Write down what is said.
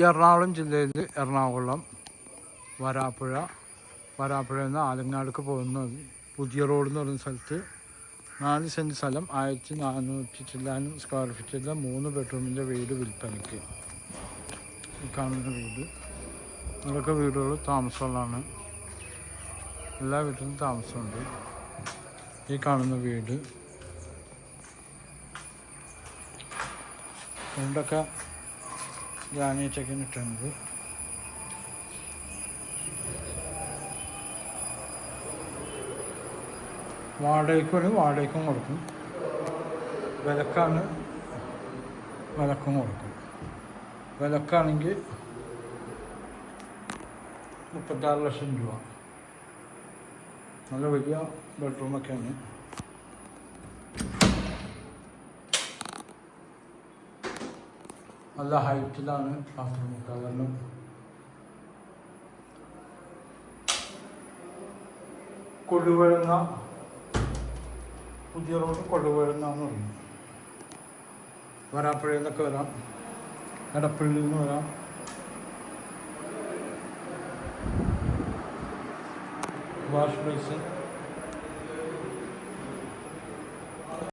എറണാകുളം ജില്ലയിൽ എറണാകുളം വരാപ്പുഴയിൽ നിന്ന് ആലങ്ങാടുക്ക് പോകുന്ന പുതിയ റോഡ് എന്ന് പറയുന്ന സ്ഥലത്ത് 4 സെൻറ്റ് സ്ഥലം 1400 ചില്ലാനും സ്ക്വയർ ഫീറ്റുള്ള 3 ബെഡ്റൂമിൻ്റെ വീട് വിൽപ്പനയ്ക്ക്. ഈ കാണുന്ന വീട് ഇവിടെയൊക്കെ വീടുകൾ താമസമുള്ളതാണ്. എല്ലാ വീട്ടിലും താമസമുണ്ട്. ഈ കാണുന്ന വീട് ഇവിടെയൊക്കെ ഗ്രാനൈറ്റൊക്കെ ഇട്ടുണ്ട്. വാടകയ്ക്കും കൊടുക്കും. വിലക്കും കൊടുക്കും. വിലക്കാണെങ്കിൽ 36 ലക്ഷം രൂപ. നല്ല വലിയ ബെഡ്റൂമൊക്കെയാണ്. നല്ല ഹൈറ്റിലാണ് ബാത്റൂം. കാരണം കൊടുവഴുന്ന പുതിയ റോഡ് കൊടുവഴുന്ന എന്ന് പറയും. വരാപ്പുഴയിൽ നിന്നൊക്കെ വരാം, എടപ്പള്ളിയിൽ നിന്ന് വരാം. Wash basin